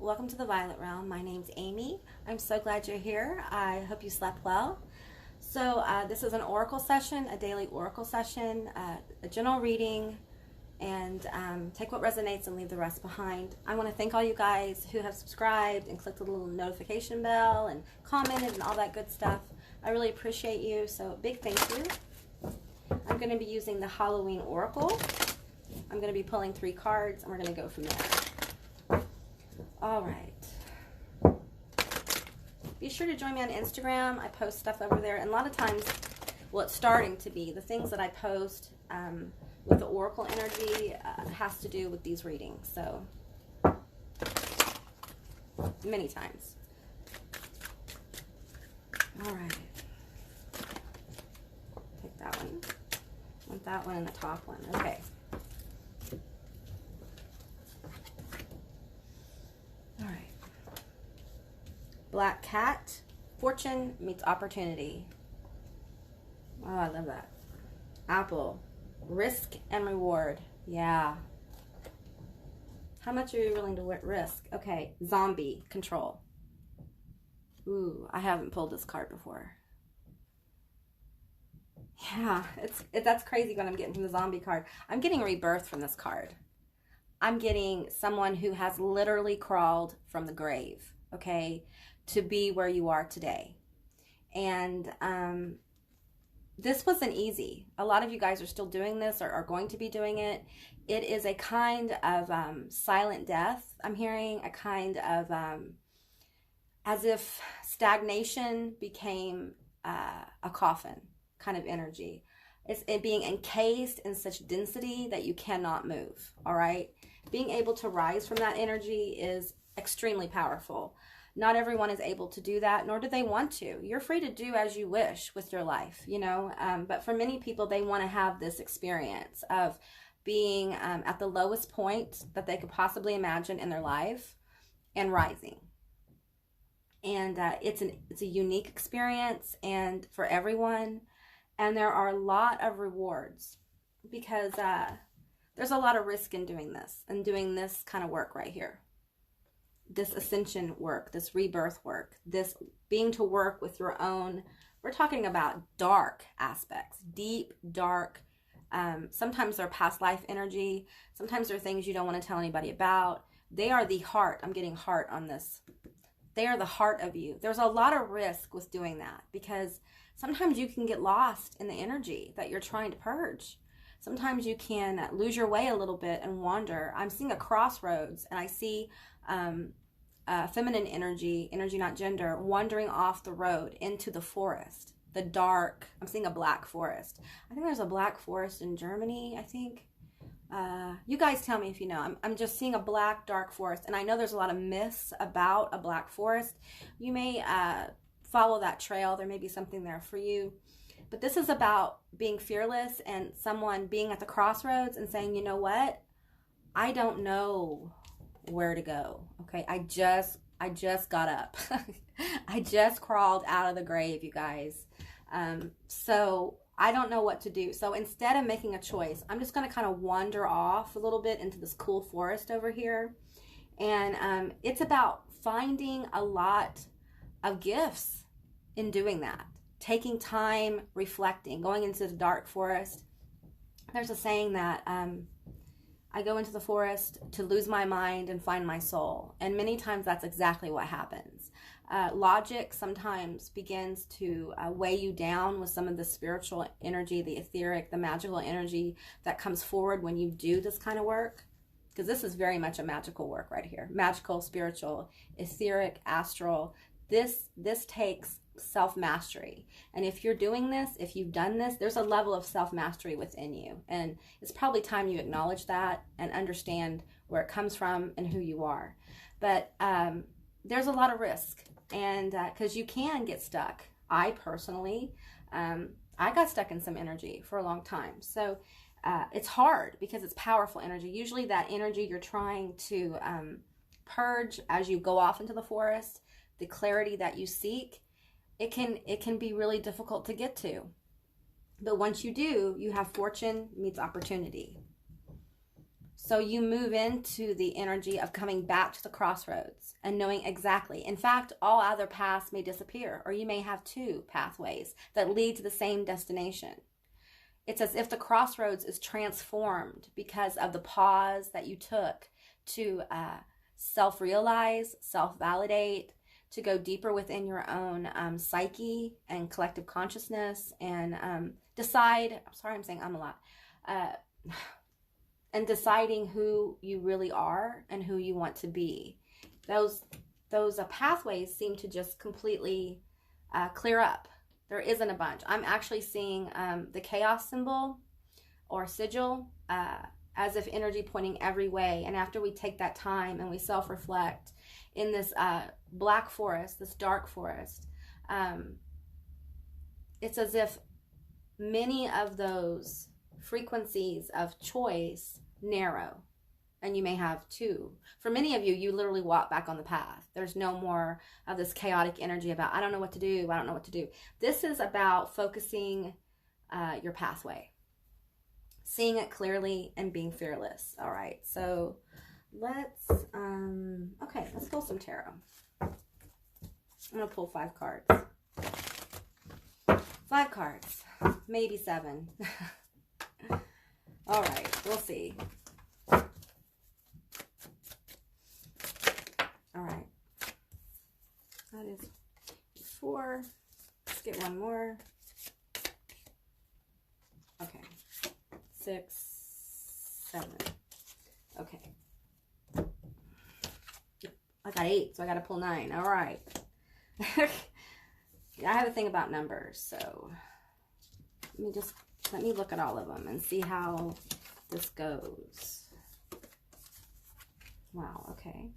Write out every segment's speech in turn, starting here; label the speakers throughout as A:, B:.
A: welcome to the Violet Realm. My name's Amy. I'm so glad you're here. I hope you slept well. So this is an oracle session, a daily oracle session, a general reading, and take what resonates and leave the rest behind. I want to thank all you guys who have subscribed and clicked the little notification bell and commented and all that good stuff. I really appreciate you, so big thank you. I'm going to be using the Halloween Oracle. I'm going to be pulling 3 cards, and we're going to go from there. All right. Be sure to join me on Instagram. I post stuff over there, and a lot of times, well, it's starting to be, the things that I post with the Oracle energy has to do with these readings, so many times. All right. Take that one. I want that one and the top one. Okay. All right. Black cat. Fortune meets opportunity. Oh, I love that. Apple. Risk and reward. Yeah. How much are you willing to risk? Okay. Zombie. Control. Ooh, I haven't pulled this card before. Yeah, that's crazy what I'm getting from the zombie card. I'm getting rebirth from this card. I'm getting someone who has literally crawled from the grave, okay, to be where you are today. And this wasn't easy. A lot of you guys are still doing this or are going to be doing it. It is a kind of silent death. I'm hearing a kind of as if stagnation became a coffin kind of energy. It's it being encased in such density that you cannot move, all right? Being able to rise from that energy is extremely powerful. Not everyone is able to do that, nor do they want to. You're free to do as you wish with your life, you know, but for many people, they want to have this experience of being at the lowest point that they could possibly imagine in their life and rising. And it's a unique experience and for everyone. And there are a lot of rewards because there's a lot of risk in doing this and doing this kind of work right here. This ascension work, this rebirth work, this being to work with your own, we're talking about dark aspects, deep, dark, sometimes they're past life energy, sometimes they're things you don't want to tell anybody about. They are the heart. I'm getting heart on this. They are the heart of you. There's a lot of risk with doing that because sometimes you can get lost in the energy that you're trying to purge. Sometimes you can lose your way a little bit and wander. I'm seeing a crossroads, and I see feminine energy not gender, wandering off the road into the forest, the dark. I'm seeing a black forest. I think there's a black forest in Germany, I think. You guys tell me if you know. I'm just seeing a black, dark forest, and I know there's a lot of myths about a black forest. You may follow that trail. There may be something there for you. But this is about being fearless and someone being at the crossroads and saying, you know what? I don't know where to go. Okay, I just got up. I just crawled out of the grave, you guys. So I don't know what to do. So instead of making a choice, I'm just going to kind of wander off a little bit into this cool forest over here. And it's about finding a lot of gifts in doing that. Taking time, reflecting, going into the dark forest. There's a saying that I go into the forest to lose my mind and find my soul. And many times that's exactly what happens. Logic sometimes begins to weigh you down with some of the spiritual energy, the etheric, the magical energy that comes forward when you do this kind of work. Because this is very much a magical work right here. Magical, spiritual, etheric, astral. This takes self-mastery. And if you're doing this, if you've done this, there's a level of self-mastery within you. And it's probably time you acknowledge that and understand where it comes from and who you are. But there's a lot of risk. And because you can get stuck. I personally, I got stuck in some energy for a long time. So it's hard because it's powerful energy. Usually that energy you're trying to purge as you go off into the forest, the clarity that you seek, it can be really difficult to get to. But once you do, you have fortune meets opportunity. So you move into the energy of coming back to the crossroads and knowing exactly. In fact, all other paths may disappear, or you may have two pathways that lead to the same destination. It's as if the crossroads is transformed because of the pause that you took to self-realize, self-validate, to go deeper within your own psyche and collective consciousness, and decide, sorry I'm saying a lot, and deciding who you really are and who you want to be. Those pathways seem to just completely clear up. There isn't a bunch. I'm actually seeing the chaos symbol or sigil as if energy pointing every way. And after we take that time and we self-reflect in this black forest, this dark forest, it's as if many of those frequencies of choice narrow, and you may have two. For many of you, you literally walk back on the path. There's no more of this chaotic energy about, I don't know what to do, I don't know what to do. This is about focusing your pathway, seeing it clearly, and being fearless. All right, so let's pull some tarot. I'm gonna pull 5 cards. 5 cards, maybe 7. All right, we'll see. All right, that is 4. Let's get one more. Okay, 6, 7. Okay, I got 8, so I got to pull 9. All right. I have a thing about numbers, so let me look at all of them and see how this goes. Wow, okay.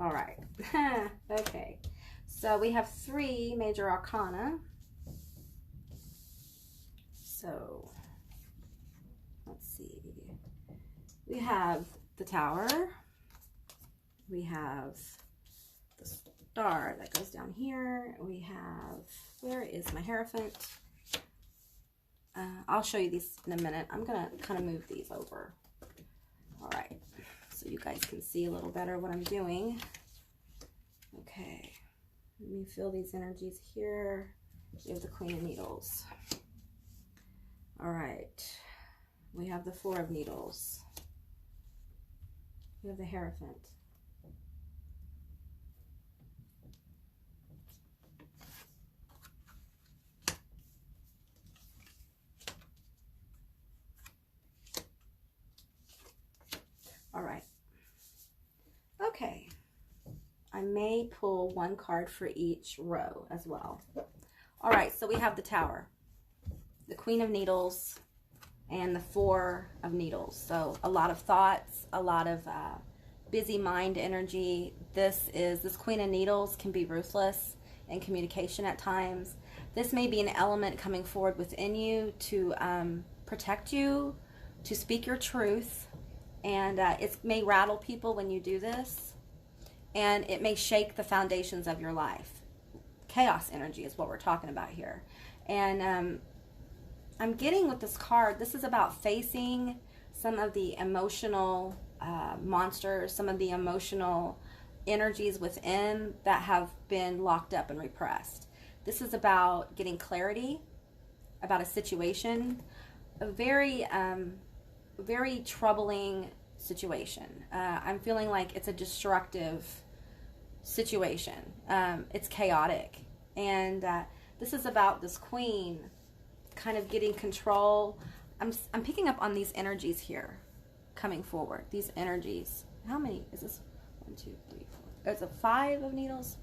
A: All right. Okay. So we have 3 major arcana. So let's see. We have the Tower. We have the Star that goes down here. We have, where is my Hierophant? I'll show you these in a minute. I'm going to kind of move these over. All right. So you guys can see a little better what I'm doing. Okay. Let me feel these energies here. We have the Queen of Needles. All right. We have the 4 of Needles. We have the Hierophant. All right. Okay. I may pull 1 card for each row as well. All right, so we have the Tower, the Queen of Needles, and the 4 of Needles. So a lot of thoughts, a lot of busy mind energy. This Queen of Needles can be ruthless in communication at times. This may be an element coming forward within you to protect you, to speak your truth, and it may rattle people when you do this, and it may shake the foundations of your life. Chaos energy is what we're talking about here. And I'm getting with this card, this is about facing some of the emotional monsters, some of the emotional energies within that have been locked up and repressed. This is about getting clarity about a situation, a very troubling situation. I'm feeling like it's a destructive situation. It's chaotic. And this is about this queen kind of getting control. I'm picking up on these energies here coming forward. These energies. How many is this? 1, 2, 3, 4. There's a 5 of needles.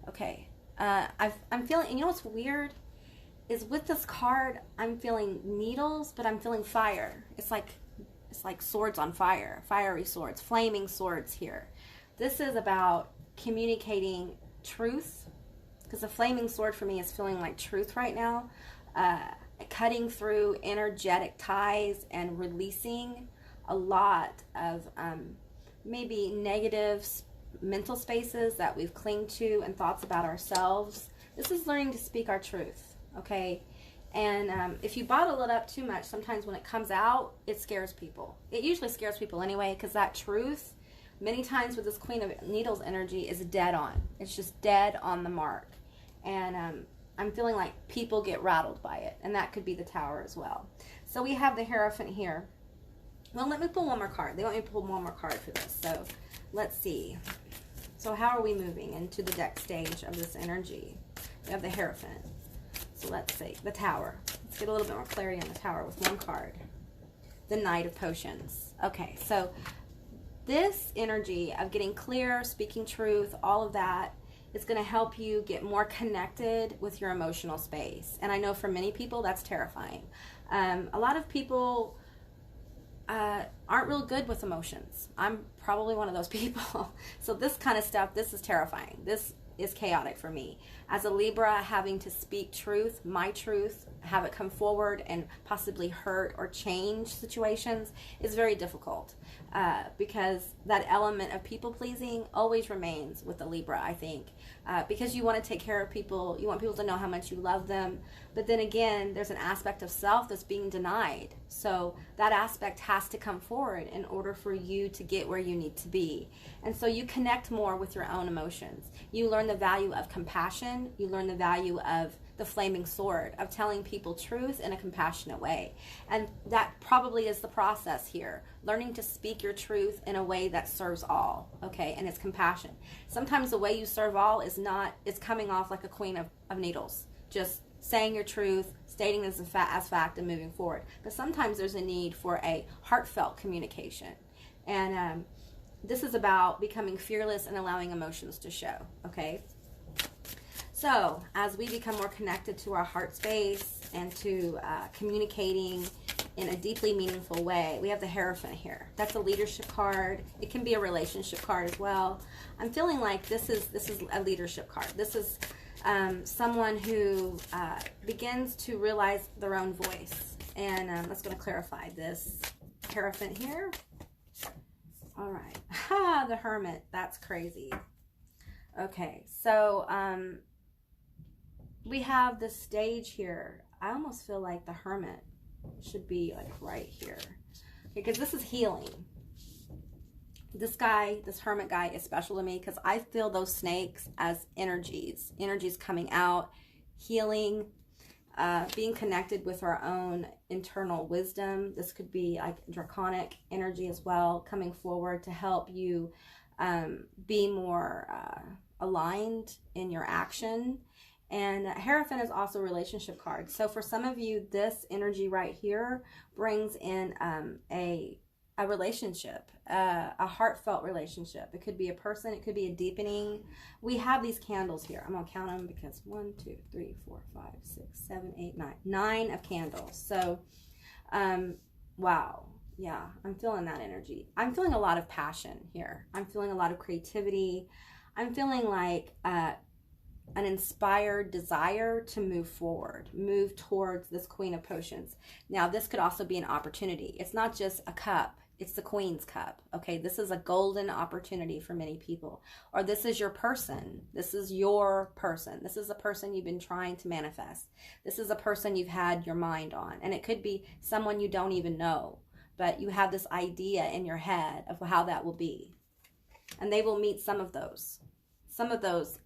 A: Okay. I'm feeling, and you know what's weird is with this card, I'm feeling needles, but I'm feeling fire. It's like swords on fire, fiery swords, flaming swords here. This is about communicating truth, because the flaming sword for me is feeling like truth right now, cutting through energetic ties and releasing a lot of maybe negative mental spaces that we've clinged to and thoughts about ourselves. This is learning to speak our truth, okay? And if you bottle it up too much, sometimes when it comes out, it scares people. It usually scares people anyway, because that truth, many times with this Queen of Needles energy, is dead on. It's just dead on the mark. And I'm feeling like people get rattled by it, and that could be the Tower as well. So we have the Hierophant here. Well, let me pull one more card. They want me to pull one more card for this. So let's see. So how are we moving into the deck stage of this energy? We have the Hierophant. So let's see, the Tower. Let's get a little bit more clarity on the Tower with one card. The Knight of Potions. Okay, so this energy of getting clear, speaking truth, all of that is going to help you get more connected with your emotional space. And I know for many people that's terrifying. A lot of people aren't real good with emotions. I'm probably one of those people. So this kind of stuff, this is terrifying. This is chaotic for me. As a Libra, having to speak truth, my truth, have it come forward and possibly hurt or change situations is very difficult, because that element of people pleasing always remains with the Libra, I think, because you want to take care of people, you want people to know how much you love them, but then again, there's an aspect of self that's being denied. So that aspect has to come forward in order for you to get where you need to be. And so you connect more with your own emotions. You learn the value of compassion. You learn the value of the flaming sword, of telling people truth in a compassionate way. And that probably is the process here. Learning to speak your truth in a way that serves all, okay? And it's compassion. Sometimes the way you serve all is coming off like a Queen of Needles. Just saying your truth, stating this as fact, and moving forward. But sometimes there's a need for a heartfelt communication. And this is about becoming fearless and allowing emotions to show, okay? So as we become more connected to our heart space and to communicating in a deeply meaningful way, we have the Hierophant here. That's a leadership card. It can be a relationship card as well. I'm feeling like this is a leadership card. This is someone who begins to realize their own voice. And let's going to clarify this Hierophant here. All right. Ha, the Hermit. That's crazy. Okay, so we have the stage here. I almost feel like the Hermit should be like right here, because this is healing. This guy, this Hermit guy, is special to me because I feel those snakes as energies coming out, healing, being connected with our own internal wisdom. This could be like draconic energy as well, coming forward to help you be more aligned in your action. And Hierophant is also a relationship card. So for some of you, this energy right here brings in a relationship, a heartfelt relationship. It could be a person, it could be a deepening. We have these candles here. I'm gonna count them because 1, 2, 3, 4, 5, 6, 7, 8, 9. 9 of candles. So, wow. Yeah, I'm feeling that energy. I'm feeling a lot of passion here. I'm feeling a lot of creativity. I'm feeling like an inspired desire to move forward, move towards this Queen of Potions. Now, this could also be an opportunity. It's not just a cup. It's the Queen's cup. Okay, this is a golden opportunity for many people. Or this is your person. This is your person. This is a person you've been trying to manifest. This is a person you've had your mind on. And it could be someone you don't even know, but you have this idea in your head of how that will be. And they will meet some of those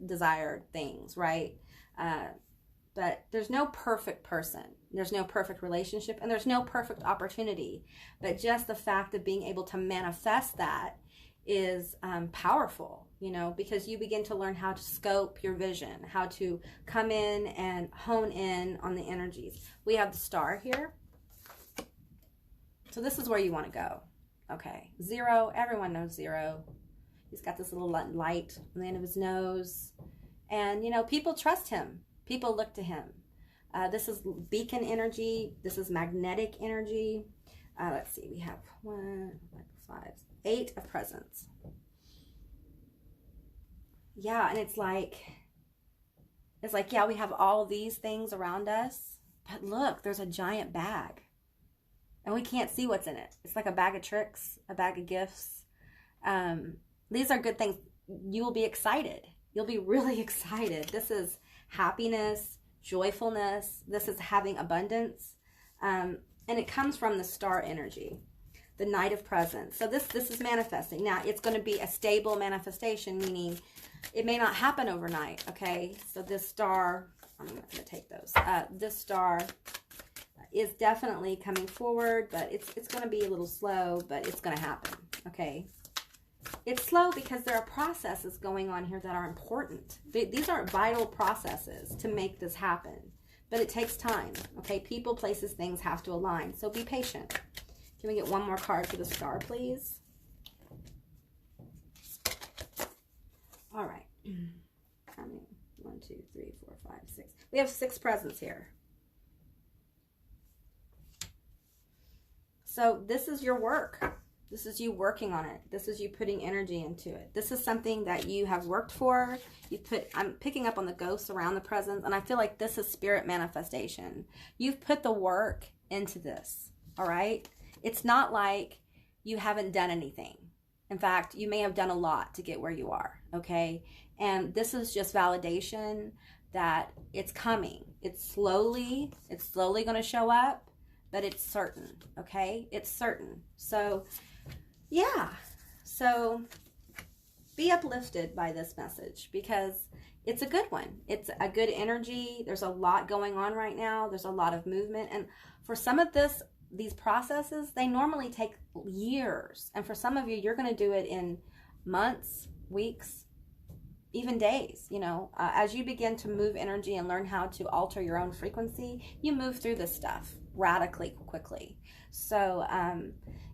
A: desired things, right? But there's no perfect person. There's no perfect relationship, and there's no perfect opportunity. But just the fact of being able to manifest that is powerful, you know, because you begin to learn how to scope your vision, how to come in and hone in on the energies. We have the Star here. So this is where you want to go. Okay, 0, everyone knows 0. He's got this little light on the end of his nose. And, you know, people trust him. People look to him. This is beacon energy. This is magnetic energy. Let's see. We have 1, 5, 8 of presents. Yeah, and it's like, yeah, we have all these things around us. But look, there's a giant bag. And we can't see what's in it. It's like a bag of tricks, a bag of gifts. These are good things. You will be excited. You'll be really excited. This is happiness, joyfulness. This is having abundance. And it comes from the star energy, the Knight of Presence. So this is manifesting. Now, it's going to be a stable manifestation, meaning it may not happen overnight, okay? So this star, I'm not going to take those. This star is definitely coming forward, but it's going to be a little slow, but it's going to happen, okay? It's slow because there are processes going on here that are important. These are vital processes to make this happen, but it takes time, okay? People, places, things have to align, so be patient. Can we get one more card for the star, please? All right. How many? 1, 2, 3, 4, 5, 6. We have 6 presents here. So this is your work. This is you working on it. This is you putting energy into it. This is something that you have worked for. I'm picking up on the ghosts around the presents, and I feel like this is spirit manifestation. You've put the work into this, all right? It's not like you haven't done anything. In fact, you may have done a lot to get where you are, okay? And this is just validation that it's coming. It's slowly going to show up, but it's certain, okay? It's certain. So, yeah. So, be uplifted by this message because it's a good one. It's a good energy. There's a lot going on right now. There's a lot of movement. And for some of these processes, they normally take years. And for some of you, you're going to do it in months, weeks, even days. You know, as you begin to move energy and learn how to alter your own frequency, you move through this stuff radically quickly. So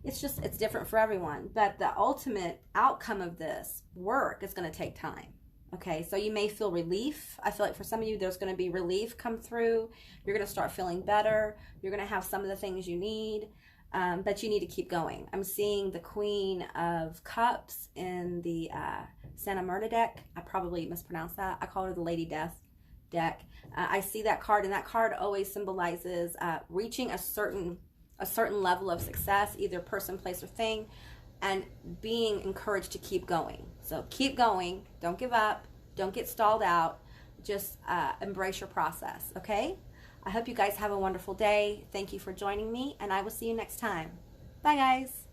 A: it's different for everyone, but the ultimate outcome of this work is going to take time. Okay, so you may feel relief. I feel like for some of you, there's going to be relief come through. You're going to start feeling better. You're going to have some of the things you need, but you need to keep going. I'm seeing the Queen of Cups in the Santa Murta deck. I probably mispronounced that. I call her the Lady Death deck. I see that card, and that card always symbolizes reaching a certain level of success, either person, place, or thing, and being encouraged to keep going. So keep going. Don't give up. Don't get stalled out. Just embrace your process, okay? I hope you guys have a wonderful day. Thank you for joining me, and I will see you next time. Bye, guys.